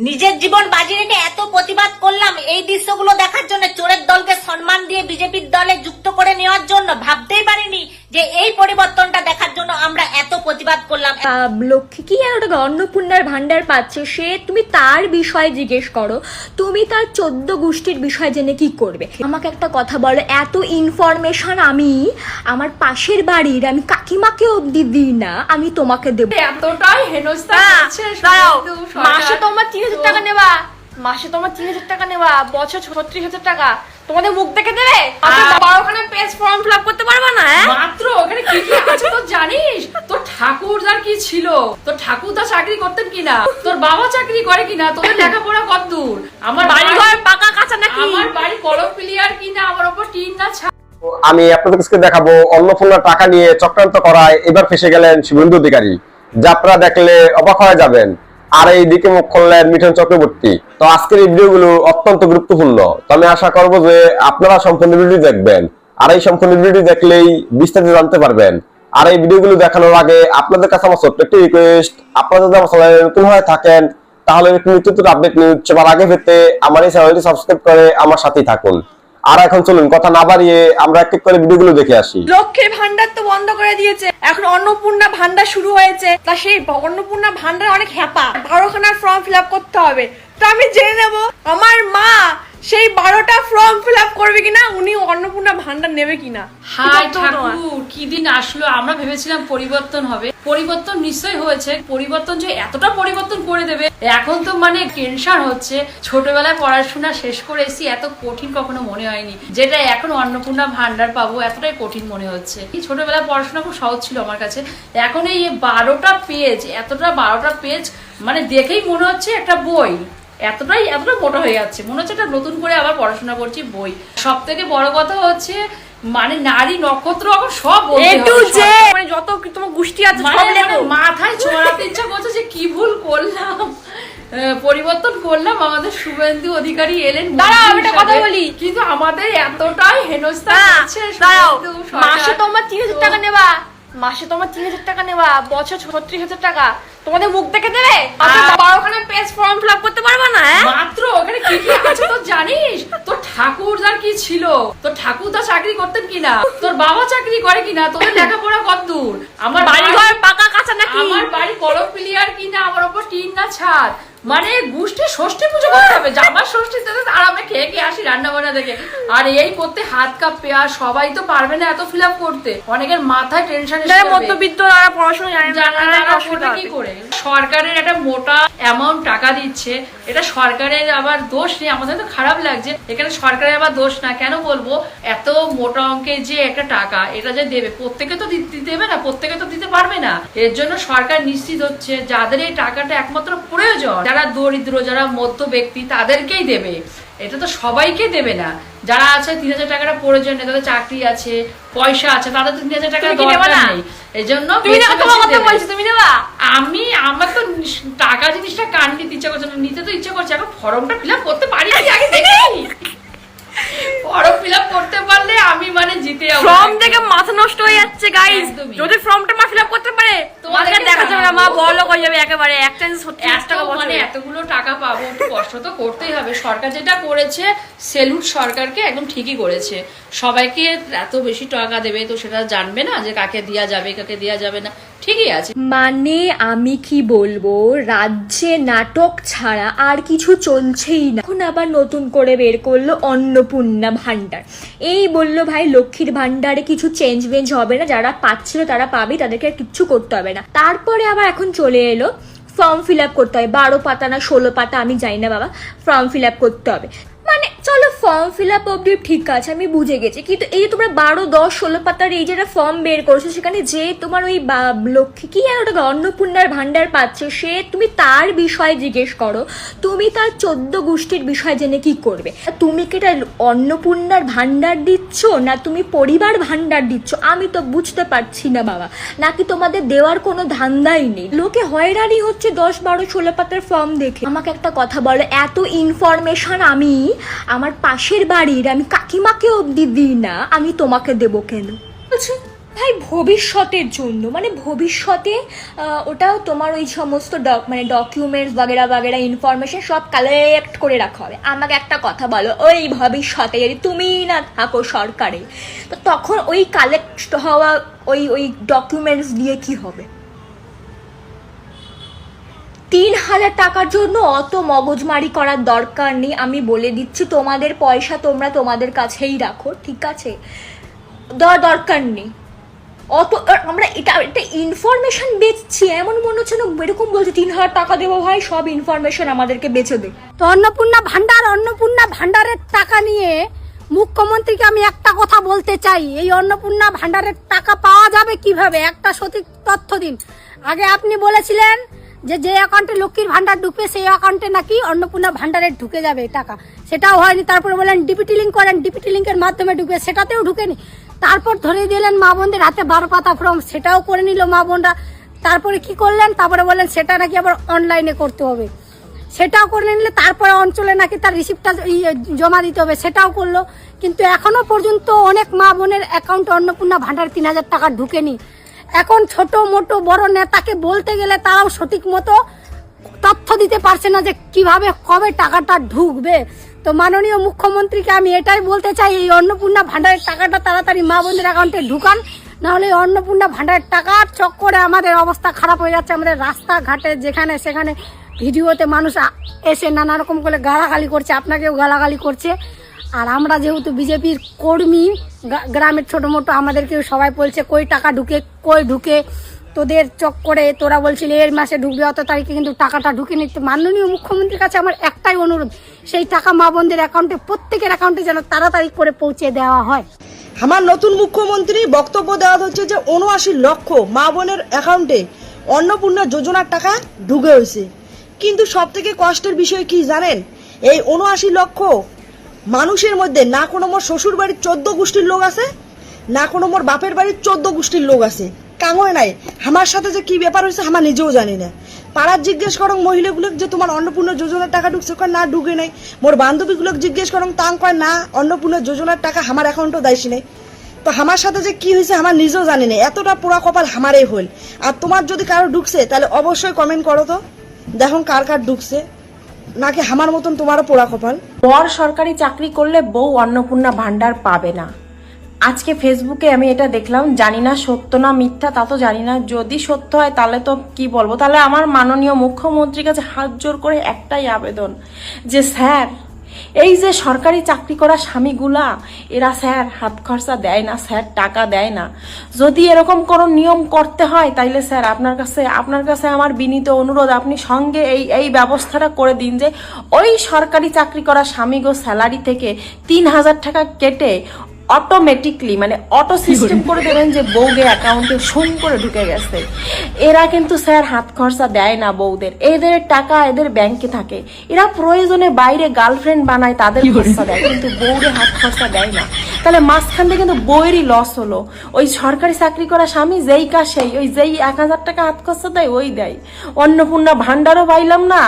নিজের জীবন বাজি রেখে এত প্রতিবাদ করলাম এই দৃশ্যগুলো দেখার জন্য, চোরের দলকে সম্মান দিয়ে বিজেপির দলে যুক্ত করে নেওয়ার জন্য। ভাবতেই পারিনি যে এই পরিবর্তনটা দেখার জন্য আমরা এত প্রতিবাদ করলাম। লক্ষ্মী কি আর ওটা অন্নপূর্ণার ভান্ডার পাচ্ছে, সে তুমি তার বিষয়ে জিজ্ঞেস করো, তুমি তার 14 গোষ্ঠীর বিষয় জেনে কি করবে? আমাকে একটা কথা বলো, এত ইনফরমেশন আমি আমার পাশের বাড়ির আমি কাকিমাকে অবধি দিই না, আমি তোমাকে দেবো? এতটাই হেনস্থা করছে। মাসে তোমার 30,000 টাকা নেবা, মাসে তোমার 30,000 টাকা নেবা, বছর 36,000 টাকা তোমাদের মুখ দেখে দেবে। 12খানা পেজ ফর্ম ফিল আপ করতে পারবা না? মাত্র ওখানে কি কি আছে তো জানিস? তোর ঠাকুরদার কি ছিল? তোর ঠাকুরদা চাকরি করতেন কিনা? তোর বাবা চাকরি করে কিনা? তোদের লেখাপড়া কতদূর? আমার বাড়ি ঘর পাকা কাঁচা নাকি? আমার বাড়ি কলম ক্লিয়ার কিনা? আমার উপর টিন না ছাদ? আমি আপনাদের কাছে দেখাবো অন্নপূর্ণার টাকা নিয়ে চক্রান্ত করায় এবার ফেসে গেলেন শুভেন্দু অধিকারী। যা আপনারা দেখলে অবাক হয়ে যাবেন। আর এই দিকে মুখ খুললেন মিঠুন চক্রবর্তী। তো আজকের এই ভিডিওগুলো অত্যন্ত গুরুত্বপূর্ণ। তো আমি আশা করবো যে আপনারা সম্পূর্ণ ভিডিও দেখবেন, আর এই সম্পূর্ণ ভিডিও দেখলেই বিস্তারিত জানতে পারবেন। আর এই ভিডিওগুলো দেখানোর আগে আপনাদের কাছে আমার ছোট্ট একটি রিকোয়েস্ট, আপনারা যদি আমার চ্যানেলে নতুন হয়ে থাকেন তাহলে নিত্য আপডেট নিউজ সবার আগে পেতে আমার এই চ্যানেলটি সাবস্ক্রাইব করে আমার সাথেই থাকুন। আর এখন চলুন কথা না বাড়িয়ে আমরা এক এক করে ভিডিওগুলো দেখে আসি। লক্ষ্মীর ভান্ডার তো বন্ধ করে দিয়েছে, এখন অন্নপূর্ণা ভান্ডার শুরু হয়েছে। তা সেই অন্নপূর্ণা ভান্ডার অনেক হ্যাপা, 12খানার ফর্ম ফিল আপ করতে হবে। তো আমি জেনে নেব আমার মা সেই 12টা ফর্ম ফিল আপ করবে কিনা, উনি অন্নপূর্ণা ভান্ডার নেবে কিনা। হাই ঠাকুর, কি দিন আসলো! আমরা ভেবেছিলাম পরিবর্তন হবে, পরিবর্তন নিশ্চয়ই হয়েছে। পরিবর্তন যে এতটা পরিবর্তন করে দেবে এখন তো মানে টেনশন হচ্ছে। ছোটবেলায় পড়াশোনা শেষ করে এসেছি, এত কঠিন কখনো মনে হয়নি। যেটা এখন অন্নপূর্ণা ভান্ডার পাবো এতটাই কঠিন মনে হচ্ছে। ছোটবেলায় পড়াশোনা খুব সহজ ছিল আমার কাছে, এখন এই 12টা পেজ, এতটা 12টা পেজ মানে দেখেই মনে হচ্ছে একটা বই। এতটা মোটা হয়ে যাচ্ছে, মনে হচ্ছে একটা নতুন করে আবার পড়াশোনা করছি বই। সব থেকে বড় কথা হচ্ছে মানে নারী নক্ষত্র এখন সব মানে যত তোমার গোষ্ঠী আছে সব লেখো। মাথায় চড়াতে ইচ্ছা করছে যে কি ভুল করলাম, পরিবর্তন করলাম। আমাদের শুভেন্দু অধিকারী এলেন, দাঁড়াও আমি একটা কথা বলি, কিন্তু আমাদের এতটাই হেনস্থা করছে। মাসে তোমার 30,000 টাকা নেবা, মাসে তোমার 30,000 টাকা নেবা, বছর 36,000 টাকা তোমাদের মুখ দেখে দেবে। 12খানা পেজ ফর্ম ফিল আপ করতে পারবা না? মাত্র ওখানে কি কি আছে তো জানিস? তোর ঠাকুরদার কি ছিল? তোর ঠাকুরদা চাকরি করতেন কিনা? তোর বাবা চাকরি করে কিনা? তোদের লেখাপড়া কতদূর? আমার বাড়ি ঘর পাকা কাঁচা নাকি? আমার বাড়ি কলম ক্লিয়ার কিনা? আমার উপর টিন না ছাদ? মানে গোষ্ঠী ষষ্ঠী পুজো করতে হবে, জামার ষষ্ঠীতে আর আমরা খেয়ে খেয়ে আসি রান্না বান্না দেখে। আর এই করতে হাত কাঁপবে, আর সবাই তো পারবে না এত ফিল আপ করতে। অনেকের মাথায় টেনশন, মধ্যবিত্ত যারা পড়াশোনা জানে না কি করে। সরকারের একটা মোটা অ্যামাউন্ট টাকা দিচ্ছে, এটা সরকারের আবার দোষ নেই। আমাদের তো খারাপ লাগছে, এখানে সরকারের আবার দোষ না। কেন বলবো? এত মোটা অঙ্কের যে একটা টাকা, এটা যে দেবে প্রত্যেকে তো দিতে দেবে না, প্রত্যেকে তো দিতে পারবে না। এর জন্য সরকার নিশ্চিত হচ্ছে যাদের এই টাকাটা একমাত্র প্রয়োজন, যারা দরিদ্র, যারা মধ্য ব্যক্তি, তাদেরকেই দেবে। এটা তো সবাইকে দেবে না। যারা আছে 3,000 টাকাটা প্রয়োজন নেই, তাদের চাকরি আছে, পয়সা আছে, তাদের তো 3,000 টাকা দরকার নেই। এই জন্য আমি আমার তো টাকা জিনিসটা কান নিতে ইচ্ছা করছে না, নিতে তো ইচ্ছা করছে। এখন ফর্মটা ফিল আপ করতে পারি আগে দেখি, ফর্ম ফিল আপ করতে পারলে আমি মানে জিতে যাবো। ফর্ম দেখে মাথা নষ্ট হয়ে যাচ্ছে গাইস। যদি ফর্মটা মা ফিল আপ করতে পারে তোমাকে দেখা যাবে না, মা বড়লোক হয়ে যাবে একেবারে। একটা 36 টাকা মানে এতগুলো টাকা পাবো, একটু কষ্ট তো করতেই হবে। সরকার যেটা করেছে, সেলুট সরকারকে, একদম ঠিকই করেছে। সবাইকে এত বেশি টাকা দেবে তো সেটা জানবে না যে কাকে দেয়া যাবে কাকে দেয়া যাবে না, ঠিকই আছে। মানে আমি কি বলবো, রাজ্যে নাটক ছাড়া আর কিছু চলছেই না। এখন আবার নতুন করে বের করলো অন্নপূর্ণা ভান্ডার। এই বললো ভাই লক্ষ্মীর ভান্ডারে কিছু চেঞ্জ বেঞ্জ হবে না, যারা পাচ্ছিল তারা পাবে, তাদেরকে আর কিচ্ছু করতে হবে না। তারপরে আবার এখন চলে এলো ফর্ম ফিল আপ করতে হবে, 12 পাতা না 16 পাতা আমি জানি না বাবা, ফর্ম ফিল আপ করতে হবে। মানে চলো ফর্ম ফিল আপ অবধি ঠিক আছে, আমি বুঝে গেছি, কিন্তু এই যে তোমরা 12, 10, 16 পাতার এই যেটা ফর্ম বের করেছো, সেখানে যে তোমার ওই লক্ষ্মী কি আর ওটা অন্নপূর্ণার ভান্ডার পাচ্ছে, সে তুমি তার বিষয়ে জিজ্ঞেস করো, তুমি তার 14 গোষ্ঠীর বিষয় জেনে কি করবে? তুমি কি এটা অন্নপূর্ণার ভান্ডার দিচ্ছ না তুমি পরিবার ভান্ডার দিচ্ছ? আমি তো বুঝতে পারছি না বাবা। নাকি তোমাদের দেওয়ার কোনো ধান্দাই নেই? লোকে হয়রানি হচ্ছে 10, 12, 16 পাতার ফর্ম দেখে। আমাকে একটা কথা বলো, এত ইনফরমেশন আমি আমার পাশের বাড়ির আমি কাকিমাকে অবধি দিই না, আমি তোমাকে দেবো কেন? ভাই ভবিষ্যতের জন্য, মানে ভবিষ্যতে ওটাও তোমার ওই সমস্ত মানে ডকুমেন্টস বাগেরা বাগেরা ইনফরমেশন সব কালেক্ট করে রাখা হবে। আমাকে একটা কথা বলো, ওই ভবিষ্যতে যদি তুমি না থাকো সরকারে, তো তখন ওই কালেক্ট হওয়া ওই ডকুমেন্টস দিয়ে কি হবে? 3,000 টাকার জন্য অত মগজমারি করার দরকার নেই, আমি বলে দিচ্ছি। তোমাদের পয়সা তোমরা তোমাদের কাছেই রাখো, ঠিক আছে? দরকার নেই অত। আমরা এটা ইনফরমেশন বেচছি, এমন মনে হচ্ছে না এরকম বলছে 3,000 টাকা দেবো ভাই, সব ইনফরমেশন আমাদেরকে বেচে দে। তো অন্নপূর্ণা ভান্ডারের টাকা নিয়ে মুখ্যমন্ত্রীকে আমি একটা কথা বলতে চাই, এই অন্নপূর্ণা ভান্ডারের টাকা পাওয়া যাবে কিভাবে, একটা সঠিক তথ্য দিন। আগে আপনি বলেছিলেন যে অ্যাকাউন্টে লক্ষ্মীর ভান্ডার ঢুকবে সেই অ্যাকাউন্টে নাকি অন্নপূর্ণা ভান্ডারে ঢুকে যাবে টাকা, সেটাও হয়নি। তারপরে বলেন ডিপিটি লিঙ্ক করেন, ডিপিটি লিঙ্কের মাধ্যমে ঢুকবে, সেটাতেও ঢুকেনি। তারপর ধরে দিলেন মা বোনদের হাতে 12 পাতা ফর্ম, সেটাও করে নিল মা বোনরা। তারপরে কি করলেন, তারপরে বললেন সেটা নাকি আবার অনলাইনে করতে হবে, সেটাও করে নিলে। তারপরে অঞ্চলে নাকি তার রিসিপ্টটা জমা দিতে হবে, সেটাও করলো। কিন্তু এখনো পর্যন্ত অনেক মা বোনের অ্যাকাউন্টে অন্নপূর্ণা ভান্ডার 3,000 টাকা ঢুকেনি। এখন ছোট মোটো বড় নেতাকে বলতে গেলে তারাও সঠিক মতো তথ্য দিতে পারছে না যে কিভাবে কবে টাকাটা ঢুকবে। তো মাননীয় মুখ্যমন্ত্রীকে আমি এটাই বলতে চাই, এই অন্নপূর্ণা ভান্ডারের টাকাটা তাড়াতাড়ি মা বোনদের অ্যাকাউন্টে ঢুকান, নাহলে অন্নপূর্ণা ভান্ডারের টাকার চক্করে আমাদের অবস্থা খারাপ হয়ে যাচ্ছে। আমাদের রাস্তাঘাটে যেখানে সেখানে ভিডিওতে মানুষ এসে নানা রকম করে গালাগালি করছে, আপনাকেও গালাগালি করছে। আর আমরা যেহেতু বিজেপির কর্মী, গ্রামের ছোটো মোটো আমাদেরকেও সবাই বলছে কই টাকা ঢুকে তোদের চক্করে, তোরা বলছিলি এর মাসে ঢুকবে, অত তারিখে কিন্তু টাকাটা ঢুকে নিতে। মাননীয় মুখ্যমন্ত্রীর কাছে আমার একটাই অনুরোধ, সেই টাকা মা বোনদের অ্যাকাউন্টে, প্রত্যেকের অ্যাকাউন্টে যেন তাড়াতাড়ি করে পৌঁছে দেওয়া হয়। আমার নতুন মুখ্যমন্ত্রী বক্তব্য দেওয়া হচ্ছে যে 79 লক্ষ মা বোনের অ্যাকাউন্টে অন্নপূর্ণা যোজনার টাকা ঢুকে হয়েছে। কিন্তু সব থেকে কষ্টের বিষয় কি জানেন, এই 79 লক্ষ মানুষের মধ্যে না কোনো মোর শ্বশুর বাড়ির 14 গোষ্ঠীর লোক আছে, না কোনো মোর বাপের বাড়ির 14 গোষ্ঠীর লোক আছে। কাঙয় নাই। আমার সাথে যে কি ব্যাপার হয়েছে আমার নিজেও জানি না। পাড়ার জিজ্ঞেস করং মহিলাগুলোকে যে তোমার অন্নপূর্ণা যোজনার টাকা ঢুকছে, কয় না ঢুকে নাই। মোর বান্ধবীগুলোকে জিজ্ঞেস করং, তাং কয় না অন্নপূর্ণা যোজনার টাকা আমার অ্যাকাউন্টও দেয়ছি নাই। তো আমার সাথে যে কি হয়েছে আমার নিজেও জানি না। এতটা পোড়া কপাল আমারই হল। আর তোমার যদি কারো ঢুকছে তাহলে অবশ্যই কমেন্ট করো তো, দেখো কার কার ঢুকছে, নাকি আমার মতন তোমারও পোড়া কপাল। বর সরকারি চাকরি করলে বউ অন্নপূর্ণা ভান্ডার পাবে না। আজকে ফেসবুকে আমি এটা দেখলাম, জানি না সত্য না মিথ্যা তা তো জানি না, যদি সত্য হয় তাহলে তো কি বলবো। তাহলে আমার মাননীয় মুখ্যমন্ত্রীর কাছে হাত জোর করে একটাই আবেদন যে স্যার, এই যে সরকারি চাকরি করা স্বামীগুলা, এরা স্যার হাত খরচা দেয় না, স্যার টাকা দেয় না। যদি এরকম কোনো নিয়ম করতে হয় তাইলে স্যার আপনার কাছে আমার বিনীত অনুরোধ, আপনি সঙ্গে এই ব্যবস্থাটা করে দিন যে ওই সরকারি চাকরি করা স্বামীগো স্যালারি থেকে 3,000 টাকা কেটে অটোমেটিকলি, মানে অটো সিস্টেম করে দেবেন যে বউদের অ্যাকাউন্টে সুম করে ঢুকে গেছে। এরা কিন্তু স্যার হাত খরচা দেয় না বউদের, এদের টাকা এদের ব্যাংকে থাকে। এরা প্রয়োজনে বাইরে গার্লফ্রেন্ড বানায়, তাদের খরচা দেয়, কিন্তু বউদের হাত খরচা দেয় না। তাহলে মাঝখান থেকে কিন্তু বউয়েরই লস হলো। ওই সরকারি চাকরি করা স্বামী যেই কাজ সেই, ওই যেই 1,000 টাকা হাত খরচা দেয় ওই দেয়। অন্নপূর্ণা ভান্ডারও পাইলাম না,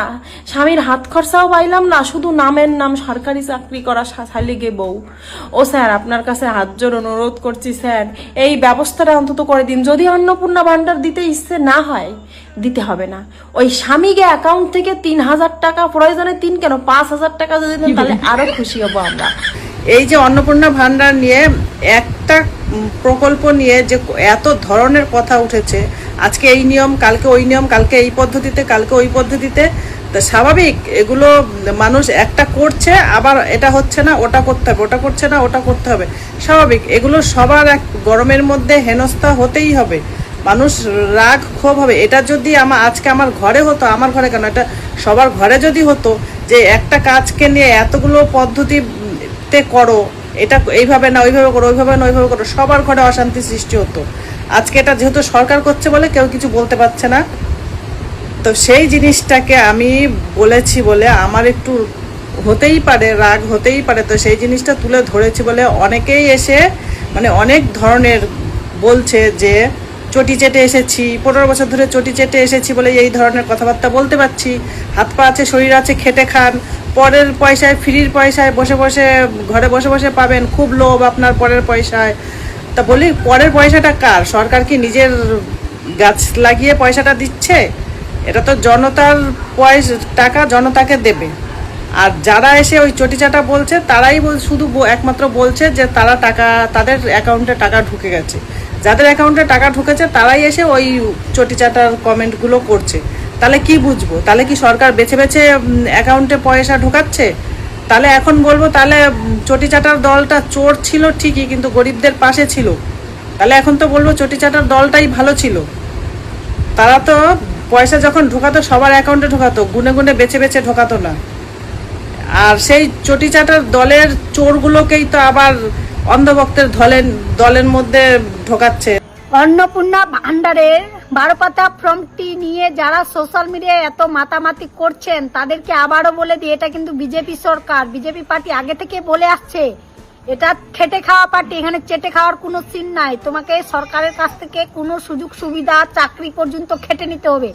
স্বামীর হাত খরচাও পাইলাম না, শুধু নামের নাম সরকারি চাকরি করা শালিগে বউ। ও স্যার আপনার কাছে হাত জোর অনুরোধ করছি স্যার, এই ব্যবস্থাটা অন্তত করে দিন। যদি অন্নপূর্ণা ভান্ডার দিতে ইচ্ছে না হয়, দিতে হবে না, ওই স্বামীকে অ্যাকাউন্ট থেকে 3,000 টাকা, প্রয়োজনে 3 কেন 5,000 টাকা যদি দেন তাহলে আরো খুশি হবো আমরা। এই যে অন্নপূর্ণা ভান্ডার নিয়ে একটা প্রকল্প নিয়ে যে এত ধরনের কথা উঠেছে, আজকে এই নিয়ম, কালকে ওই নিয়ম, কালকে এই পদ্ধতিতে, কালকে ওই পদ্ধতিতে, তা স্বাভাবিক এগুলো মানুষ একটা করছে, আবার এটা হচ্ছে না ওটা করতে হবে, ওটা করছে না ওটা করতে হবে, স্বাভাবিক। এগুলো সবার এক গরমের মধ্যে হেনস্থা হতেই হবে, মানুষ রাগ ক্ষোভ হবে। এটা যদি আজকে আমার ঘরে হতো, আমার ঘরে কেন, এটা সবার ঘরে যদি হতো যে একটা কাজকে নিয়ে এতগুলো পদ্ধতিতে করো, এটা এইভাবে না ওইভাবে করো, ওইভাবে না ওইভাবে করো, সবার ঘরে অশান্তি সৃষ্টি হতো। আজকে এটা যেহেতু সরকার করছে বলে কেউ কিছু বলতে পারছে না, তো সেই জিনিসটাকে আমি বলেছি বলে আমার একটু হতেই পারে, রাগ হতেই পারে। তো সেই জিনিসটা তুলে ধরেছি বলে অনেকেই এসে মানে অনেক ধরনের বলছে যে চটি চেটে এসেছি, 15 বছর ধরে চটি চেটে এসেছি বলে এই ধরনের কথাবার্তা বলতে পারছি। হাত পা আছে, শরীর আছে, খেটে খান, পরের পয়সায়, ফ্রির পয়সায় বসে বসে ঘরে বসে বসে পাবেন, খুব লোভ আপনার পরের পয়সায়। তা বলি পরের পয়সাটা কার? সরকার কি নিজের গাছ লাগিয়ে পয়সাটা দিচ্ছে? এটা তো জনতার পয়সা, টাকা জনতাকে দেবে। আর যারা এসে ওই চটিচাটা বলছে তারাই শুধু একমাত্র বলছে যে তারা টাকা, তাদের অ্যাকাউন্টে টাকা ঢুকে গেছে। যাদের অ্যাকাউন্টে টাকা ঢুকেছে তারাই এসে ওই চটিচাটার কমেন্টগুলো করছে। তাহলে কি বুঝবো? তাহলে কি সরকার বেছে বেছে অ্যাকাউন্টে পয়সা ঢোকাচ্ছে? তাহলে এখন বলবো তাহলে চটিচাটার দলটা চোর ছিল ঠিকই, কিন্তু গরিবদের পাশে ছিল। তাহলে এখন তো বলবো চটিচাটার দলটাই ভালো ছিল। তারা তো পয়সা যখন ঢোকাতো সবার অ্যাকাউন্টে ঢোকাতো, গুনে গুনে বেছে বেছে ঢোকাতো না। আর সেই চটিচাটার দলের চোরগুলোকেই তো আবার অন্ধভক্তের দলের মধ্যে ঢোকাচ্ছে। অন্নপূর্ণা ভান্ডারের 12 পাতা ফর্মটি নিয়ে যারা সোশ্যাল মিডিয়ায় এত মাতামাতি করছেন তাদেরকে আবারও বলে দিই, এটা কিন্তু বিজেপি সরকার, বিজেপি পার্টি আগে থেকে বলে আসছে এটা খেটে খাওয়া পার্টি, এখানে চেটে খাওয়ার কোনো সিন নাই। তোমাকে সরকারের কাছ থেকে কোনো সুযোগ সুবিধা, চাকরি পর্যন্ত খেটে নিতে হবে।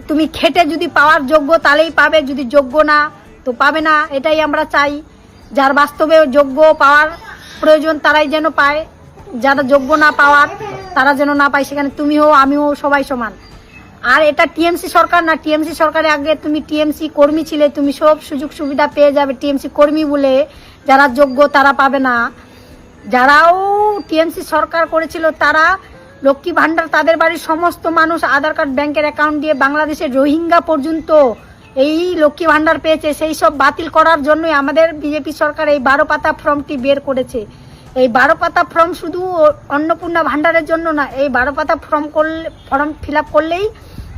তুমি খেটে যদি পাওয়ার যোগ্য তাহলেই পাবে, যদি যোগ্য না তো পাবে না। এটাই আমরা চাই, যার বাস্তবে যোগ্য পাওয়ার প্রয়োজন তারাই যেন পায়, যারা যোগ্য না পাওয়ার তারা যেন না পায়। সেখানে তুমি হো, আমি হো, সবাই সমান। আর এটা টিএমসি সরকার না, টিএমসি সরকারে আগে তুমি টিএমসি কর্মী ছিলে, তুমি সব সুযোগ সুবিধা পেয়ে যাবে। টিএমসি কর্মী বলে যারা যোগ্য তারা পাবে না। যারাও টিএমসি সরকার করেছিল তারা লক্ষ্মী ভান্ডার, তাদের বাড়ির সমস্ত মানুষ আধার কার্ড, ব্যাংকের অ্যাকাউন্ট দিয়ে বাংলাদেশের রোহিঙ্গা পর্যন্ত এই লক্ষ্মী ভান্ডার পেয়েছে। সেই সব বাতিল করার জন্যই আমাদের বিজেপি সরকার এই 12 পাতা ফর্মটি বের করেছে। এই 12 পাতা ফর্ম শুধু অন্নপূর্ণা ভান্ডারের জন্য না, এই 12 পাতা ফর্ম ফিল আপ করলেই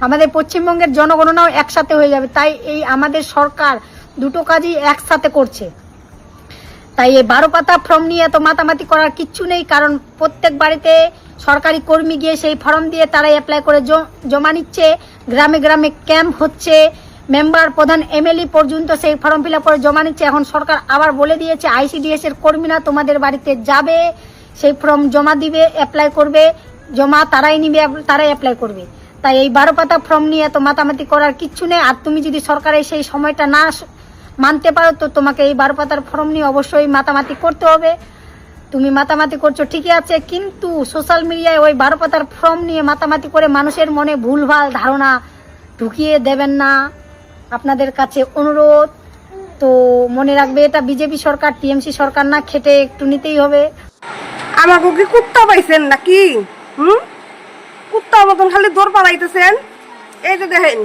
আমাদের পশ্চিমবঙ্গের জনগণনাও একসাথে হয়ে যাবে। তাই এই আমাদের সরকার দুটো কাজই একসাথে করছে। তাই এই 12 পাতা ফর্ম নিয়ে এত মাতামাতি করার কিচ্ছু নেই, কারণ প্রত্যেক বাড়িতে সরকারি কর্মী গিয়ে সেই ফর্ম দিয়ে তারা অ্যাপ্লাই করে জমা নিচ্ছে। গ্রামে গ্রামে ক্যাম্প হচ্ছে, মেম্বার, প্রধান, এমএলএ পর্যন্ত সেই ফর্ম ফিল আপ করে জমা নিচ্ছে। এখন সরকার আবার বলে দিয়েছে আইসিডিএস এর কর্মীরা তোমাদের বাড়িতে যাবে, সেই ফর্ম জমা দিবে, অ্যাপ্লাই করবে, জমা তারাই নিবে, তারাই অ্যাপ্লাই করবে। তাই এই 12 পাতা ফর্ম নিয়ে এত মাতামাতি করার কিচ্ছু নেই। আর তুমি যদি সরকারের সেই সময়টা না মানতে পারো তো তোমাকে এই 12 পাতার ফর্ম নিয়ে অবশ্যই মাতামাতি করতে হবে। তুমি মাতামাতি করছো ঠিকই আছে, কিন্তু সোশ্যাল মিডিয়ায় ওই 12 পাতার ফর্ম নিয়ে মাতামাতি করে মানুষের মনে ভুলভাল ধারণা ঢুকিয়ে দেবেন না, আপনাদের কাছে অনুরোধ। তো মনে রাখবে এটা বিজেপি সরকার, টিএমসি সরকার না, খেটে একটু নিতেই হবে। আমাকে কি কুত্তা পাইছেন নাকি? কুত্তার মতন খালি দৌড় পালাইতেছেন। এই যে দেখেন,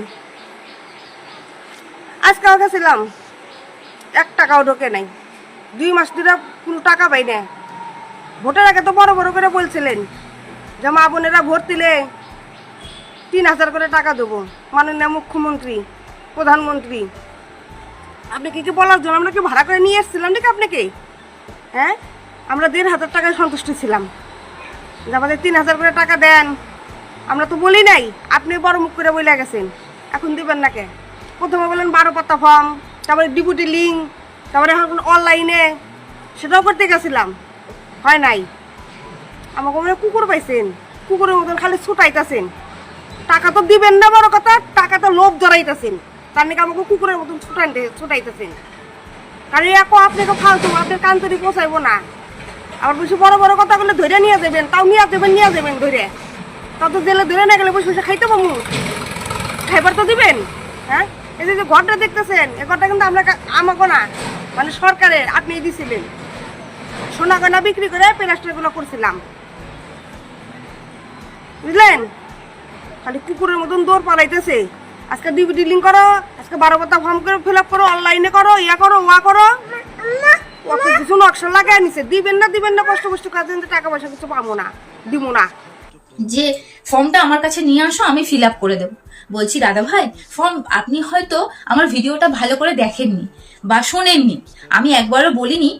আজকে গেছিলাম, 1 টাকাও ঢোকে নাই, 2 মাস ধরে কোনো টাকা পাই না। ভোটের আগে তো বড় বড় করে বলছিলেন যে মা বোনেরা ভোট দিলে 3000 করে টাকা দেবো, মাননীয় মুখ্যমন্ত্রী, প্রধানমন্ত্রী। আপনি কি বলার জন্য আমরা কি ভাড়া করে নিয়ে এসেছিলাম নাকি আপনাকে? হ্যাঁ, আমরা 1500 টাকায় সন্তুষ্ট ছিলাম যে আমাদের 3000 করে টাকা দেন। আমরা তো বলি নাই, আপনি বড় মুখ করে বলে গেছেন। এখন দিবেন না কে? প্রথমে বলেন 12 পাতা ফর্ম, তারপরে ডিপুটি লিঙ্ক, তারপরে এখন অনলাইনে, সেটাও করতে গেছিলাম, হয় নাই। আমাকে মনে কুকুর পাইছেন, কুকুরের মতন খালি ছুটাইতেছেন। টাকা তো দিবেন না, বড় কথা, টাকা তো লোভ ধরাইতেছেন। তার নাকি আমাকে কুকুরের মতন ছুটাইতেছেন। কারণ এখন আপনাকে ফালতু, আপনার কান্তরি পৌঁছাইবো না। আবার বেশি বড় বড় কথা বলে ধরে নিয়ে যাবেন, তাও নিয়ে যাবেন ধরে। তাও তো জেলে ধরে না গেলে বসে বসে খাইতে পাবো, খাইবার তো দিবেন। হ্যাঁ, এই যে ঘরটা দেখতেছেন, এই ঘরটা কিন্তু আমাকে না, মানে সরকারের, আপনি দিছিলেন। সোনা গয়না বিক্রি করে প্লাস্টার গুলো করছিলাম, বুঝলেন? খালি কুকুরের মতন দৌড় পালাইতেছে। আজকে ডিবিটি লিঙ্ক করো, আজকে 12 পাতা ফর্ম করে ফিল আপ করো, অনলাইনে করো, ইয়া করো, ওয়া করো, কত কিছু নকশা লাগাই নিছে। দিবেন না, কষ্ট কাজ, টাকা পয়সা কিছু পাবো না, দিব না। যে ফর্মটা আমার কাছে নিয়ে আসো, আমি ফিল আপ করে দেবো। বলছি দাদা ভাই, ফর্ম আপনি হয়তো আমার ভিডিওটা ভালো করে দেখেননি বা শোনেননি। আমি একবারও বলিনি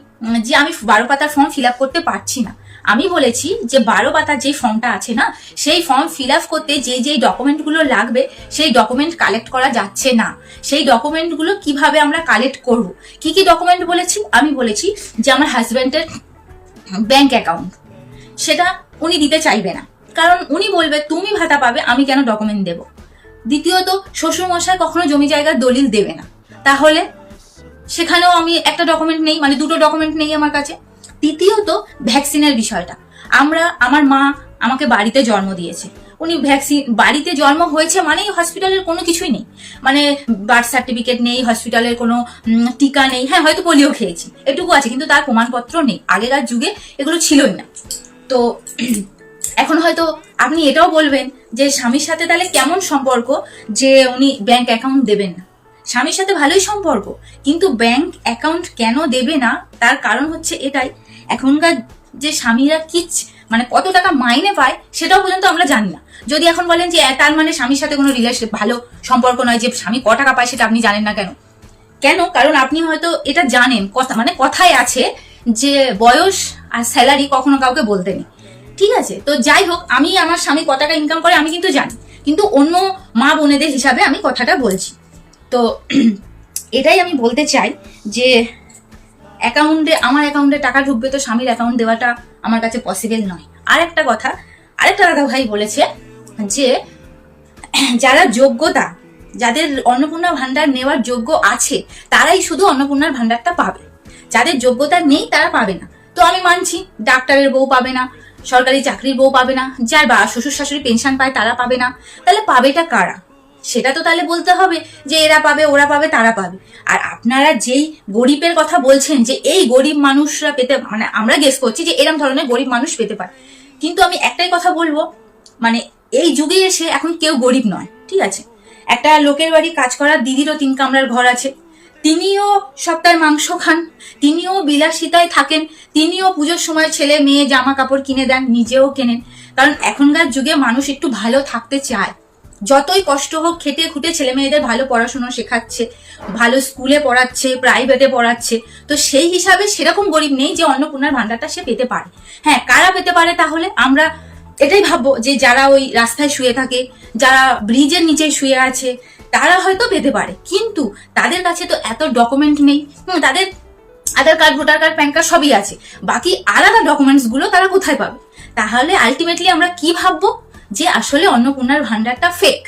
যে আমি 12 পাতার ফর্ম ফিল আপ করতে পারছি না। আমি বলেছি যে 12 পাতার যে ফর্মটা আছে না, সেই ফর্ম ফিল আপ করতে যে ডকুমেন্টগুলো লাগবে সেই ডকুমেন্ট কালেক্ট করা যাচ্ছে না। সেই ডকুমেন্টগুলো কিভাবে আমরা কালেক্ট করব? কি ডকুমেন্ট বলেছি? আমি বলেছি যে আমার হাজব্যান্ডের ব্যাংক অ্যাকাউন্ট, সেটা উনি দিতে চাইবে না, কারণ উনি বলবে তুমি ভাতা পাবে, আমি কেন ডকুমেন্ট দেব। দ্বিতীয়ত, শ্বশুরমশাই কখনো জমি জায়গার দলিল দেবে না, তাহলে সেখানেও আমি একটা ডকুমেন্ট নেই, মানে 2টো ডকুমেন্ট নেই আমার কাছে। তৃতীয়ত, ভ্যাকসিনের বিষয়টা, আমার মা আমাকে বাড়িতে জন্ম দিয়েছে, উনি ভ্যাকসিন বাড়িতে জন্ম হয়েছে মানেই হসপিটালের কোনো কিছুই নেই, মানে বার্থ সার্টিফিকেট নেই, হসপিটালের কোনো টিকা নেই, হ্যাঁ হয়তো পোলিও খেয়েছি এটুকু আছে, কিন্তু তার প্রমাণপত্র নেই। আগেকার যুগে এগুলো ছিলই না। তো এখন হয়তো আপনি এটাও বলবেন যে স্বামীর সাথে তাহলে কেমন সম্পর্ক যে উনি ব্যাংক অ্যাকাউন্ট দেবেন না। স্বামীর সাথে ভালোই সম্পর্ক, কিন্তু ব্যাংক অ্যাকাউন্ট কেন দেবে না তার কারণ হচ্ছে এটাই, এখনকার যে স্বামীরা মানে কত টাকা মাইনে পায় সেটাও পর্যন্ত আমরা জানি না। যদি এখন বলেন যে তার মানে স্বামীর সাথে কোনো রিলেশন ভালো সম্পর্ক নয়, যে স্বামী ক টাকা পায় সেটা আপনি জানেন না। কেন? কারণ আপনি হয়তো এটা জানেন, মানে কথায় আছে যে বয়স আর স্যালারি কখনো কাউকে বলতে নেই, ঠিক আছে? তো যাই হোক, আমি আমার স্বামী কত টাকা ইনকাম করে আমি কিন্তু জানি, কিন্তু অন্য মা বোনেদের হিসাবে আমি কথাটা বলছি। তো এটাই আমি বলতে চাই যে আমার অ্যাকাউন্টে টাকা ঢুকবে তো স্বামীর অ্যাকাউন্ট দেওয়াটা আমার কাছে পসিবল নয়। আরেকটা দাদা ভাই বলেছে যে যারা যোগ্যতা, যাদের অন্নপূর্ণা ভান্ডার নেওয়ার যোগ্য আছে তারাই শুধু অন্নপূর্ণার ভান্ডারটা পাবে, যাদের যোগ্যতা নেই তারা পাবে না। তো আমি মানছি ডাক্তারের বউ পাবে না, সরকারি চাকরির বউ পাবে না, যার বা শ্বশুর শাশুড়ি পেনশন পায় তারা পাবে না, তাহলে পাবেটা কারা? সেটা তো তাহলে বলতে হবে যে এরা পাবে, ওরা পাবে, তারা পাবে। আর আপনারা যেই গরিবের কথা বলছেন যে এই গরিব মানুষরা পেতে, মানে আমরা গেস করছি যে এরকম ধরনের গরিব মানুষ পেতে পারে, কিন্তু আমি একটাই কথা বলবো, মানে এই যুগে এসে এখন কেউ গরিব নয়, ঠিক আছে? একটা লোকের বাড়ি কাজ করার দিদিরও 3 কামরার ঘর আছে, তিনিও সপ্তাহের মাংস খান, তিনিও বিলাসিতায় থাকেন, তিনিও পুজোর সময় ছেলে মেয়ে জামা কাপড় কিনে দেন, নিজেও কেনেন। কারণ এখনকার যুগে মানুষ একটু ভালো থাকতে চায়, যতই কষ্ট হোক খেটে খুঁটে ছেলে মেয়েদের ভালো পড়াশোনা শেখাচ্ছে, ভালো স্কুলে পড়াচ্ছে, প্রাইভেটে পড়াচ্ছে। তো সেই হিসাবে সেরকম গরিব নেই যে অন্নপূর্ণার ভান্ডারটা সে পেতে পারে। হ্যাঁ, কারা পেতে পারে? তাহলে আমরা এটাই ভাববো যে যারা ওই রাস্তায় শুয়ে থাকে, যারা ব্রিজের নিচে শুয়ে আছে, তারা হয়তো পেতে পারে, কিন্তু তাদের কাছে তো এত ডকুমেন্ট নেই। তাদের Aadhaar card, voter card, PAN card সবই আছে, বাকি আলাদা ডকুমেন্টস গুলো তারা কোথায় পাবে? তাহলে আলটিমেটলি আমরা কি ভাববো? যে আসলে অন্নপূর্ণার ভান্ডারটা ফেক।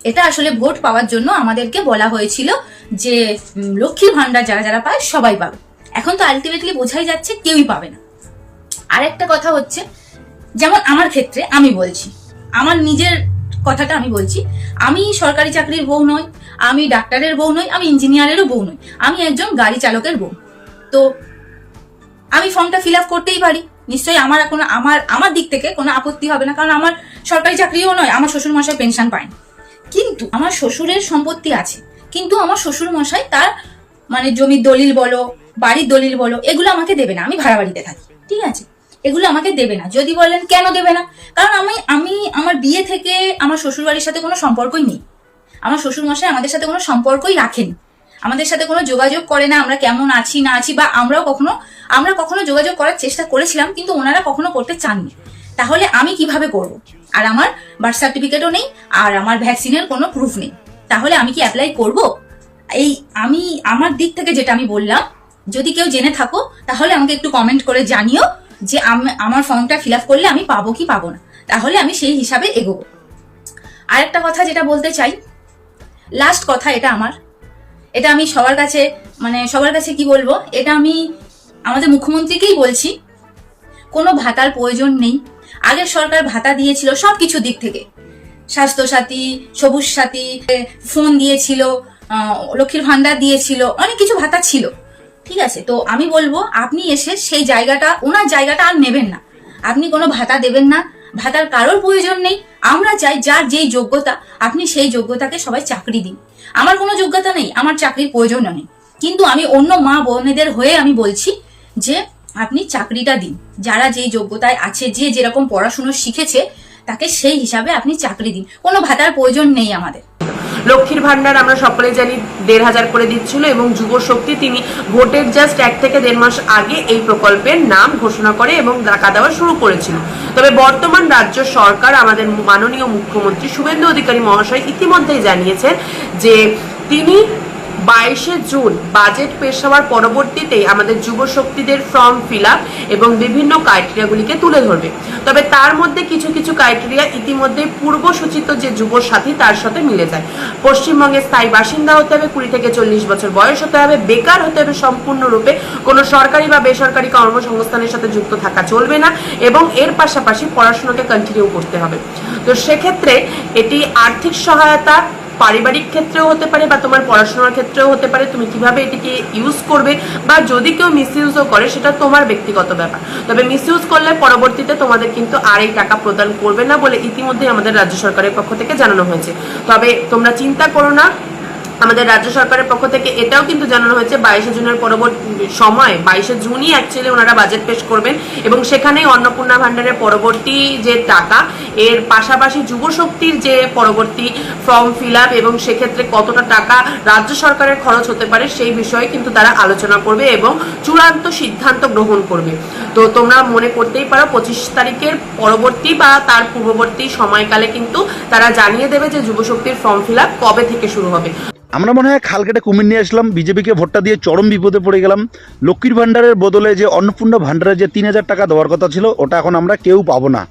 এটা আসলে ভোট পাওয়ার জন্য আমাদেরকে বলা হয়েছিল যে লক্ষ্মীর ভান্ডার যারা যারা পায় সবাই পাবে। এখন তো আলটিমেটলি বোঝাই যাচ্ছে কেউই পাবে না। আরেকটা কথা হচ্ছে, যেমন আমার ক্ষেত্রে আমি বলছি, আমার নিজের কথাটা আমি বলছি, আমি সরকারি চাকরির বউ নই, আমি ডাক্তারের বউ নই, আমি ইঞ্জিনিয়ারেরও বউ নই, আমি একজন গাড়ি চালকের বউ। তো আমি ফর্মটা ফিল আপ করতেই পারি, নিশ্চয়ই আমার এখন আমার দিক থেকে কোনো আপত্তি হবে না, কারণ আমার সরকারি চাকরিও নয়, আমার শ্বশুর মশাই পেনশন পায়। কিন্তু আমার শ্বশুরের সম্পত্তি আছে, কিন্তু আমার শ্বশুর মশাই তার মানে জমির দলিল বলো, বাড়ির দলিল বলো, এগুলো আমাকে দেবে না। আমি ভাড়া বাড়িতে থাকি, ঠিক আছে? এগুলো আমাকে দেবে না। যদি বলেন কেন দেবে না, কারণ আমি আমার বিয়ে থেকে আমার শ্বশুর বাড়ির সাথে কোনো সম্পর্কই নেই। আমার শ্বশুর মশাই আমাদের সাথে কোনো সম্পর্কই রাখেন, আমাদের সাথে কোনো যোগাযোগ করে না, আমরা কেমন আছি না আছি, বা আমরা কখনো যোগাযোগ করার চেষ্টা করেছিলাম, কিন্তু ওনারা কখনো করতে চাননি। তাহলে আমি কিভাবে করব? আর আমার বার্থ সার্টিফিকেটও নেই, আর আমার ভ্যাকসিনের কোনো প্রুফ নেই, তাহলে আমি কি অ্যাপ্লাই করব? আমি আমার দিক থেকে যেটা আমি বললাম, যদি কেউ জেনে থাকো তাহলে আমাকে একটু কমেন্ট করে জানিও যে আমার ফর্মটা ফিল আপ করলে আমি পাবো কি পাবো না, তাহলে আমি সেই হিসাবে এগোবো। আরেকটা কথা যেটা বলতে চাই, লাস্ট কথা, এটা আমি সবার কাছে কি বলবো, এটা আমি আমাদের মুখ্যমন্ত্রীকেই বলছি, কোনো ভাতার প্রয়োজন নেই। আগের সরকার ভাতা দিয়েছিল সবকিছু দিক থেকে, স্বাস্থ্য সাথী, সবুজ সাথী, ফোন দিয়েছিল, লক্ষ্মীর ভান্ডার দিয়েছিল, অনেক কিছু ভাতা ছিল, ঠিক আছে? তো আমি বলবো আপনি এসে সেই জায়গাটা, ওনার জায়গাটা আর নেবেন না, আপনি কোনো ভাতা দেবেন না, ভাতার কারোর প্রয়োজন নেই। আমরা চাই যার যেই যোগ্যতা, আপনি সেই যোগ্যতাকে সবাই চাকরি দিন। আমার কোনো যোগ্যতা নেই, আমার চাকরির প্রয়োজন নেই, কিন্তু আমি অন্য মা বোনেদের হয়ে আমি বলছি যে আপনি চাকরিটা দিন, যারা যেই যোগ্যতায় আছে, যে যেরকম পড়াশুনো শিখেছে তাকে সেই হিসাবে আপনি চাকরি দিন, কোনো ভাতার প্রয়োজন নেই আমাদের। লক্ষ্মীর ভান্ডার আমরা সকলে জানি 1,500 করে দিচ্ছিল, এবং যুব শক্তি তিনি ভোটের জাস্ট 1 থেকে 1.5 মাস আগে এই প্রকল্পের নাম ঘোষণা করে এবং টাকা দেওয়া শুরু করেছিল। তবে বর্তমান রাজ্য সরকার, আমাদের মাননীয় মুখ্যমন্ত্রী শুভেন্দু অধিকারী মহাশয় ইতিমধ্যেই জানিয়েছেন যে তিনি 22শে জুন বাজেট পেশ হওয়ার পরবর্তীতেই আমাদের যুব শক্তিদের ফর্ম ফিল আপ এবং বিভিন্ন ক্রাইটেরিয়াগুলিকে তুলে ধরবে। তবে তার মধ্যে কিছু কিছু ক্রাইটেরিয়া ইতিমধ্যে পূর্ব সূচিত যে যুব সাথী তার সাথে মিলে যায়। পশ্চিমবঙ্গের স্থায়ী বাসিন্দা হতে হবে, 20 থেকে 40 বছর বয়স হতে হবে, বেকার হতে হবে সম্পূর্ণরূপে, কোনো সরকারি বা বেসরকারি কর্মসংস্থানের সাথে যুক্ত থাকা চলবে না, এবং এর পাশাপাশি পড়াশোনাকে কন্টিনিউ করতে হবে। তো সেক্ষেত্রে এটি আর্থিক সহায়তা পারিবারিক ক্ষেত্রেও হতে পারে বা তোমার পড়াশোনার ক্ষেত্রেও হতে পারে, তুমি কিভাবে এটিকে ইউজ করবে, বা যদি কেউ মিসইউজও করে সেটা তোমার ব্যক্তিগত ব্যাপার। তবে মিসইউজ করলে পরবর্তীতে তোমাদের কিন্তু আর এই টাকা প্রদান করবে না বলে ইতিমধ্যে আমাদের রাজ্য সরকারের পক্ষ থেকে জানানো হয়েছে। তবে তোমরা চিন্তা করো না, আমাদের রাজ্য সরকারের পক্ষ থেকে এটাও কিন্তু জানানো হয়েছে 22শে জুনের পরবর্তী সময় 22শে জুনই অ্যাকচুয়ালি ওনারা বাজেট পেশ করবেন, এবং সেখানেই অন্নপূর্ণা ভান্ডারের পরবর্তী যে টাকা, এর পাশাপাশি যুব শক্তির যে পরবর্তী ফর্ম ফিল আপ এবং সেক্ষেত্রে কতটা টাকা রাজ্য সরকারের খরচ হতে পারে সেই বিষয়ে কিন্তু তারা আলোচনা করবে এবং চূড়ান্ত সিদ্ধান্ত গ্রহণ করবে। তো তোমরা মনে করতেই পারো 25 তারিখের পরবর্তী বা তার পূর্ববর্তী সময়কালে কিন্তু তারা জানিয়ে দেবে যে যুব শক্তির ফর্ম ফিল আপ কবে থেকে শুরু হবে। আমরা মনে হয় খাল কেটে কুমির নিয়ে আসলাম, বিজেপিকে ভোটটা দিয়ে চরম বিপদে পড়ে গেলাম। লক্ষ্মীর ভাণ্ডারের বদলে যে অন্নপূর্ণা ভাণ্ডারে যে 3000 টাকা দেওয়ার কথা ছিল ওটা এখন আমরা কেউ পাবো না।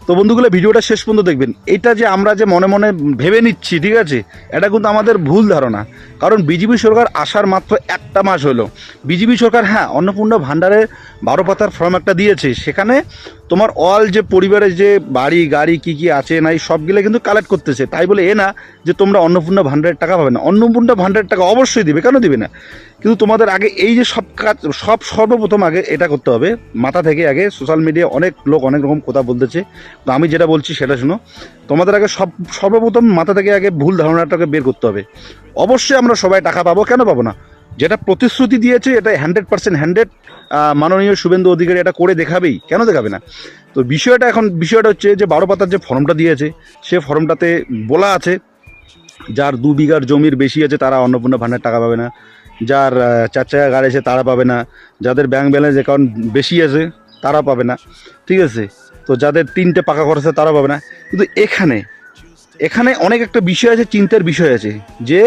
তো বন্ধুগুলো ভিডিওটা শেষ পর্যন্ত দেখবেন। এটা যে আমরা যে মনে মনে ভেবে নিচ্ছি, ঠিক আছে, এটা কিন্তু আমাদের ভুল ধারণা। কারণ বিজেপি সরকার আসার মাত্র 1টা মাস হলো। বিজেপি সরকার হ্যাঁ অন্নপূর্ণা ভাণ্ডারের 12 পাতার ফর্ম একটা দিয়েছে, সেখানে তোমার অল যে পরিবারের যে বাড়ি গাড়ি কি কি আছে নাই সবগুলো কিন্তু কালেক্ট করতেছে। তাই বলে এ না যে তোমরা অন্নপূর্ণা ভাণ্ডারের টাকা পাবে না। অন্নপূর্ণা ভাণ্ডারের টাকা অবশ্যই দিবে, কেন দিবে না? কিন্তু তোমাদের আগে এই যে সব কাজ সর্বপ্রথম আগে এটা করতে হবে মাথা থেকে। আগে সোশ্যাল মিডিয়া অনেক লোক অনেক রকম কথা বলতেছে, তো আমি যেটা বলছি সেটা শুনো। তোমাদের আগে সর্বপ্রথম মাথা থেকে আগে ভুল ধারণাটাকে বের করতে হবে। অবশ্যই আমরা সবাই টাকা পাবো, কেন পাবো না? যেটা প্রতিশ্রুতি দিয়েছে এটা 100% 100 মাননীয় শুভেন্দু অধিকারী এটা করে দেখাবেই, কেন দেখাবে না? তো বিষয়টা হচ্ছে যে 12 পাতার যে ফর্মটা দিয়েছে সে ফর্মটাতে বলা আছে যার 2 বিঘার জমির বেশি আছে তারা অন্নপূর্ণা ভাণ্ডার টাকা পাবে না, যার 4 চাকা গাড়ি আছে তারা পাবে না, যাদের ব্যাংক ব্যালেন্স অ্যাকাউন্ট বেশি আছে তারা পাবে না, ঠিক আছে, তো যাদের 3টে পাকা ঘর আছে তারা পাবে না। কিন্তু এখানে অনেক একটা বিষয় আছে, চিন্তার বিষয় আছে যে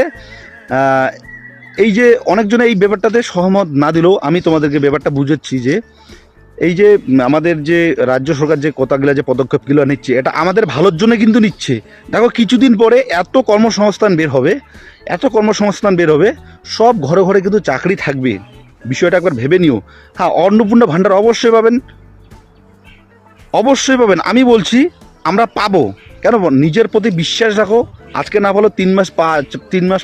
এই যে অনেকজনে এই ব্যাপারটাতে সহমত না দিলেও আমি তোমাদেরকে ব্যাপারটা বুঝাচ্ছি যে এই যে আমাদের যে রাজ্য সরকার যে কথাগুলো যে পদক্ষেপগুলো নিচ্ছে এটা আমাদের ভালোর জন্য কিন্তু নিচ্ছে। দেখো কিছুদিন পরে এত কর্মসংস্থান বের হবে, সব ঘরে ঘরে কিন্তু চাকরি থাকবে। বিষয়টা একবার ভেবে নিও। হ্যাঁ অন্নপূর্ণা ভাণ্ডার অবশ্যই পাবেন, আমি বলছি আমরা পাবো। কেন? নিজের প্রতি বিশ্বাস রাখো, আজকে না বলো 3 মাস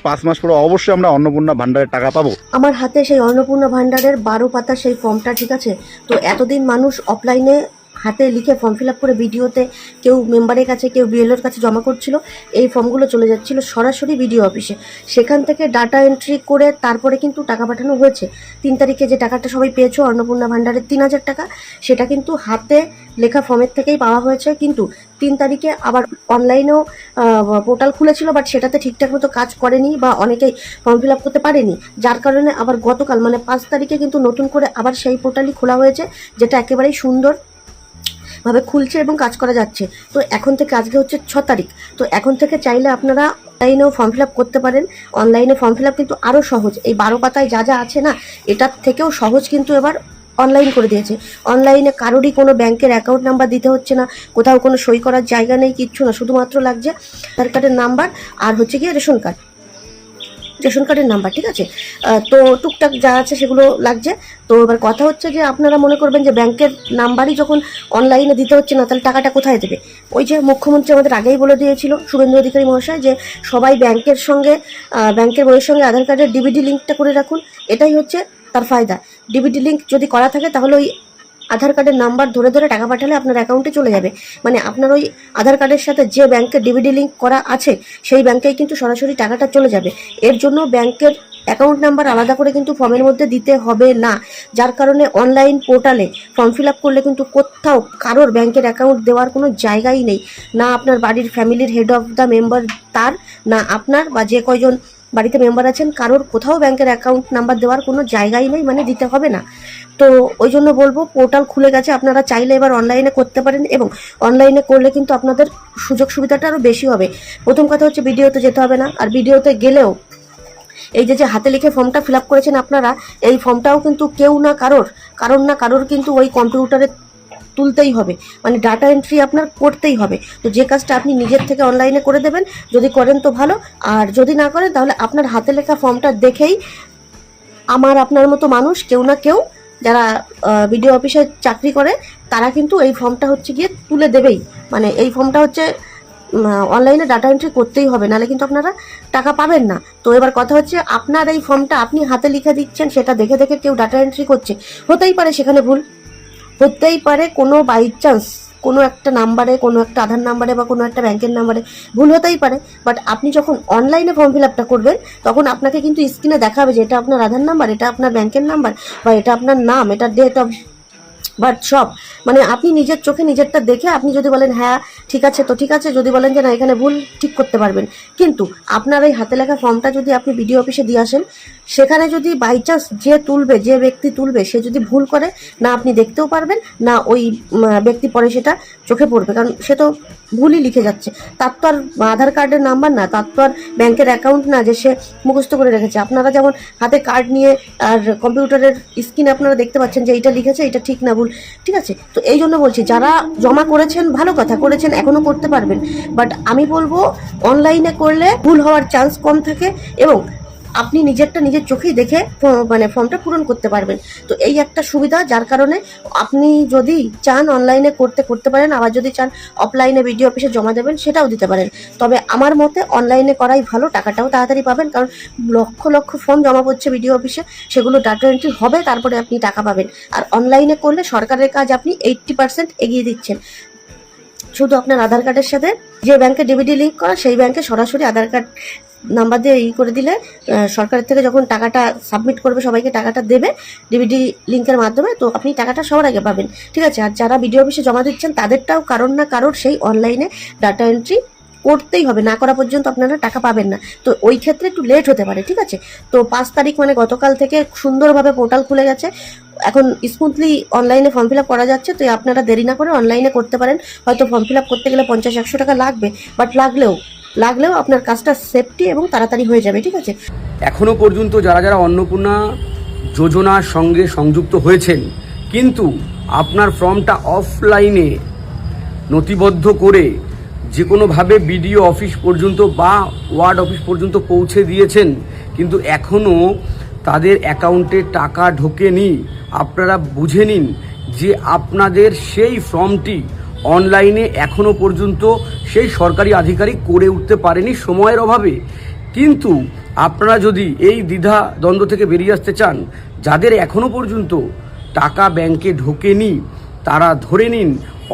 5 মাস পরে অবশ্যই আমরা অন্নপূর্ণা ভাণ্ডারের টাকা পাবো। আমার হাতে সেই অন্নপূর্ণা ভাণ্ডারের 12 পাতা সেই ফর্মটা, ঠিক আছে। তো এতদিন মানুষ অফলাইনে হাতে লিখে ফর্ম ফিল আপ করে ভিডিওতে কেউ মেম্বারের কাছে কেউ বিএলওর কাছে জমা করছিল, এই ফর্মগুলো চলে যাচ্ছিল সরাসরি বিডিও অফিসে। সেখান থেকে ডাটা এন্ট্রি করে তারপরে কিন্তু টাকা পাঠানো হয়েছে। 3 তারিখে যে টাকাটা সবাই পেয়েছো অন্নপূর্ণা ভাণ্ডারের 3000 টাকা, সেটা কিন্তু হাতে লেখা ফর্মের থেকেই পাওয়া হয়েছে। কিন্তু 3 তারিখে আবার অনলাইনেও পোর্টাল খুলেছিল, বাট সেটাতে ঠিকঠাক মতো কাজ করেনি বা অনেকেই ফর্ম ফিল আপ করতে পারেনি, যার কারণে আবার গতকাল মানে 5 তারিখে কিন্তু নতুন করে আবার সেই পোর্টালই খোলা হয়েছে, যেটা একেবারেই সুন্দর ভাবে খুলছে এবং কাজ করা যাচ্ছে। তো এখন থেকে আজকে হচ্ছে 6 তারিখ, তো এখন থেকে চাইলে আপনারা অনলাইনেও ফর্ম ফিল আপ করতে পারেন। অনলাইনে ফর্ম ফিল আপ কিন্তু আরও সহজ, এই 12 পাতায় যা যা আছে না এটার থেকেও সহজ কিন্তু এবার অনলাইন করে দিয়েছে। অনলাইনে কারোরই কোনো ব্যাংকের অ্যাকাউন্ট নাম্বার দিতে হচ্ছে না, কোথাও কোনো সই করার জায়গা নেই, কিচ্ছু না, শুধুমাত্র লাগছে আধার কার্ডের নাম্বার আর হচ্ছে গিয়ে রেশন কার্ডের নাম্বার, ঠিক আছে। তো টুকটাক যা আছে সেগুলো লাগছে। তো এবার কথা হচ্ছে যে আপনারা মনে করবেন যে ব্যাংকের নাম্বারই যখন অনলাইনে দিতে হচ্ছে না, তাহলে টাকাটা কোথায় দেবে? ওই যে মুখ্যমন্ত্রী আমাদের আগেই বলে দিয়েছিল শুভেন্দু অধিকারী মহাশয় যে সবাই ব্যাংকের বইয়ের সঙ্গে আধার কার্ডের ডিবিডি লিঙ্কটা করে রাখুন, এটাই হচ্ছে তার ফায়দা। ডিবিডি লিঙ্ক যদি করা থাকে তাহলে ওই আধার কার্ডের নাম্বার ধরে ধরে টাকা পাঠালে আপনার অ্যাকাউন্টে চলে যাবে। মানে আপনার ওই আধার কার্ডের সাথে যে ব্যাংকের ডিবিডি লিঙ্ক করা আছে সেই ব্যাংকেই কিন্তু সরাসরি টাকাটা চলে যাবে। এর জন্য ব্যাংকের অ্যাকাউন্ট নাম্বার আলাদা করে কিন্তু ফর্মের মধ্যে দিতে হবে না, যার কারণে অনলাইন পোর্টালে ফর্ম ফিল আপ করলে কিন্তু কোথাও কারোর ব্যাংকের অ্যাকাউন্ট দেওয়ার কোনো জায়গাই নেই। না আপনার বাড়ির ফ্যামিলির হেড অফ দ্য মেম্বার তার, না আপনার বা যে কয়জন বাড়িতে মেম্বার আছেন কারোর কোথাও ব্যাংকের অ্যাকাউন্ট নাম্বার দেওয়ার কোনো জায়গাই নেই, মানে দিতে হবে না। তো ওই জন্য বলবো পোর্টাল খুলে গেছে, আপনারা চাইলে এবার অনলাইনে করতে পারেন, এবং অনলাইনে করলে কিন্তু আপনাদের সুযোগ সুবিধাটা আরও বেশি হবে। প্রথম কথা হচ্ছে ভিডিওতে যেতে হবে না, আর ভিডিওতে গেলেও এই যে হাতে লিখে ফর্মটা ফিল আপ করেছেন আপনারা, এই ফর্মটাও কিন্তু কেউ না কারোর কিন্তু ওই কম্পিউটারে তুলতেই হবে, মানে ডাটা এন্ট্রি আপনার করতেই হবে। তো যে কাজটা আপনি নিজের থেকে অনলাইনে করে দেবেন, যদি করেন তো ভালো, আর যদি না করেন তাহলে আপনার হাতে লেখা ফর্মটা দেখেই আপনার মতো মানুষ কেউ না কেউ যারা বিডিও অফিসে চাকরি করে তারা কিন্তু এই ফর্মটা হচ্ছে গিয়ে তুলে দেবেই। মানে এই ফর্মটা হচ্ছে অনলাইনে ডাটা এন্ট্রি করতেই হবে, নাহলে কিন্তু আপনারা টাকা পাবেন না। তো এবার কথা হচ্ছে, আপনার এই ফর্মটা আপনি হাতে লিখে দিচ্ছেন, সেটা দেখে দেখে কেউ ডাটা এন্ট্রি করছে, হতেই পারে সেখানে ভুল, হতেই পারে কোনো বাই চান্স কোনো একটা নাম্বারে, কোনো একটা আধার নাম্বারে বা কোনো একটা ব্যাংকের নাম্বারে ভুল হতেই পারে। বাট আপনি যখন অনলাইনে ফর্ম ফিল আপটা করবেন তখন আপনাকে কিন্তু স্ক্রিনে দেখাবে যে এটা আপনার আধার নাম্বার, এটা আপনার ব্যাংকের নাম্বার, বা এটা আপনার নাম, এটা ডেট অফ বাট সব, মানে আপনি নিজের চোখে নিজেরটা দেখে আপনি যদি বলেন হ্যাঁ ঠিক আছে তো ঠিক আছে, যদি বলেন যে না এখানে ভুল, ঠিক করতে পারবেন। কিন্তু আপনার এই হাতে লেখা ফর্মটা যদি আপনি বিডিও অফিসে দিয়ে আসেন, সেখানে যদি বাই চান্স যে ব্যক্তি তুলবে সে যদি ভুল করে, না আপনি দেখতেও পারবেন না ওই ব্যক্তি পরে সেটা চোখে পড়বে, কারণ সে তো ভুলই লিখে যাচ্ছে। তার তো আর আধার কার্ডের নাম্বার না, তার তো আর ব্যাংকের অ্যাকাউন্ট না যে সে মুখস্থ করে রেখেছে। আপনারা যেমন হাতে কার্ড নিয়ে আর কম্পিউটারের স্ক্রিনে আপনারা দেখতে পাচ্ছেন যে এইটা লিখেছে, এটা ঠিক না ভুল, ঠিক আছে। তো এই জন্য বলছি, যারা জমা করেছেন ভালো কথা, করেছেন এখনো করতে পারবেন, বাট আমি বলবো অনলাইনে করলে ভুল হওয়ার চান্স কম থাকে এবং আপনি নিজের চোখেই দেখে মানে ফর্মটা পূরণ করতে পারবেন। তো এই একটা সুবিধা, যার কারণে আপনি যদি চান অনলাইনে করতে পারেন, আবার যদি চান অফলাইনে বিডিও অফিসে জমা দেবেন সেটাও দিতে পারেন। তবে আমার মতে অনলাইনে করাই ভালো, টাকাটাও তাড়াতাড়ি পাবেন, কারণ লক্ষ লক্ষ ফর্ম জমা পড়ছে বিডিও অফিসে, সেগুলো ডাটা এন্ট্রি হবে, তারপরে আপনি টাকা পাবেন। আর অনলাইনে করলে সরকারের কাজ আপনি 80% এগিয়ে দিচ্ছেন। শুধু আপনার আধার কার্ডের সাথে যে ব্যাংকে ডিবিডি লিঙ্ক করা, সেই ব্যাংকে সরাসরি আধার কার্ড নাম্বার দিয়ে করে দিলে সরকারের থেকে যখন টাকাটা সাবমিট করবে সবাইকে টাকাটা দেবে ডিবিডি লিঙ্কের মাধ্যমে, তো আপনি টাকাটা সবার আগে পাবেন, ঠিক আছে। আর যারা বিডিও অফিসে জমা দিচ্ছেন তাদেরটাও কারোর না কারোর সেই অনলাইনে ডাটা এন্ট্রি করতেই হবে, না করা পর্যন্ত আপনারা টাকা পাবেন না। তো ওই ক্ষেত্রে একটু লেট হতে পারে, ঠিক আছে। তো 5 তারিখ মানে গতকাল থেকে সুন্দরভাবে পোর্টাল খুলে গেছে, এখন স্মুথলি অনলাইনে ফর্ম ফিল আপ করা যাচ্ছে। তো আপনারা দেরি না করে অনলাইনে করতে পারেন। হয়তো ফর্ম ফিল আপ করতে গেলে 50-100 টাকা লাগবে, বাট লাগলেও আপনার কাজটা সেফটি এবং তাড়াতাড়ি হয়ে যাবে, ঠিক আছে। এখনো পর্যন্ত যারা অন্নপূর্ণা যোজনার সঙ্গে সংযুক্ত হয়েছেন, কিন্তু আপনার ফর্মটা অফলাইনে নথিবদ্ধ করে যে কোনোভাবে বিডিও অফিস পর্যন্ত বা ওয়ার্ড অফিস পর্যন্ত পৌঁছে দিয়েছেন, কিন্তু এখনও তাদের অ্যাকাউন্টে টাকা ঢোকেনি, আপনারা বুঝে নিন যে আপনাদের সেই ফর্মটি অনলাইনে এখনো পর্যন্ত সেই সরকারি আধিকারিক করে উঠতে পারেনি সময়ের অভাবে। কিন্তু আপনারা যদি এই দ্বিধা দ্বন্দ্ব থেকে বেরিয়ে আসতে চান, যাদের এখনো পর্যন্ত টাকা ব্যাংকে ঢোকেনি তারা ধরে নিন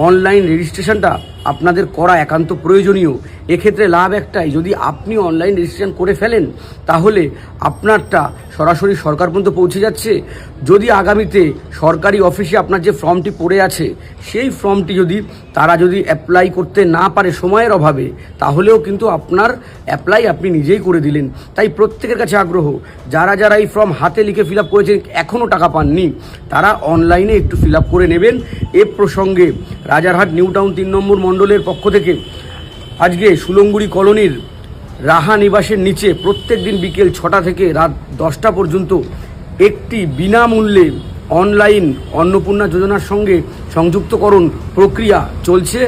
অনলাইন রেজিস্ট্রেশনটা আপনাদের করা একান্ত প্রয়োজনীয়। এক্ষেত্রে লাভ একটাই, যদি আপনি অনলাইন রেজিস্ট্রেশন করে ফেলেন তাহলে আপনারটা সরাসরি সরকার পর্যন্ত পৌঁছে যাচ্ছে। যদি আগামীতে সরকারি অফিসে আপনার যে ফর্মটি পড়ে আছে সেই ফর্মটি তারা যদি অ্যাপ্লাই করতে না পারে সময়ের অভাবে, তাহলেও কিন্তু আপনার অ্যাপ্লাই আপনি নিজেই করে দিলেন। তাই প্রত্যেকের কাছে আগ্রহ, যারা এই ফর্ম হাতে লিখে ফিল আপ করেছেন এখনও টাকা পাননি, তারা অনলাইনে একটু ফিল আপ করে নেবেন। এ প্রসঙ্গে রাজারহাট নিউ টাউন 3 নম্বর মণ্ডলের পক্ষ থেকে আজকে সুলঙ্গুড়ি কলোনির রাহা নিবাসের নিচে প্রত্যেক দিন বিকেল 6টা থেকে রাত 10টা পর্যন্ত একটি বিনামূল্যে অনলাইন অন্নপূর্ণা যোজনার সঙ্গে সংযুক্তকরণ প্রক্রিয়া চলছে।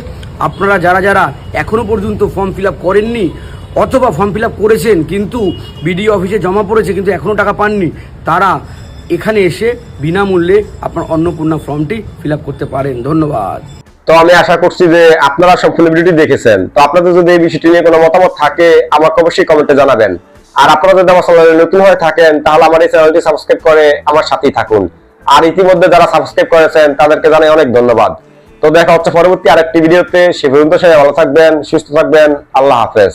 আপনারা যারা এখনও পর্যন্ত ফর্ম ফিল আপ করেননি অথবা ফর্ম ফিল আপ করেছেন কিন্তু বিডিও অফিসে জমা পড়েছে কিন্তু এখনও টাকা পাননি, তারা এখানে এসে বিনামূল্যে আপনার অন্নপূর্ণা ফর্মটি ফিল আপ করতে পারেন। ধন্যবাদ। তো আমি আশা করছি যে আপনারা সম্পূর্ণ ভিডিওটি দেখেছেন। তো আপনাদের যদি এই বিষয়টি নিয়ে কোনো মতামত থাকে আমাকে অবশ্যই কমেন্টে জানাবেন। আর আপনারা যদি আমার চ্যানেলে নতুন হয়ে থাকেন তাহলে আমার এই চ্যানেলটি সাবস্ক্রাইব করে আমার সাথেই থাকুন। আর ইতিমধ্যে যারা সাবস্ক্রাইব করেছেন তাদেরকে জানাই অনেক ধন্যবাদ। তো দেখা হচ্ছে পরবর্তী আরেকটি ভিডিওতে। সে পর্যন্ত সবাই ভালো থাকবেন, সুস্থ থাকবেন। আল্লাহ হাফেজ।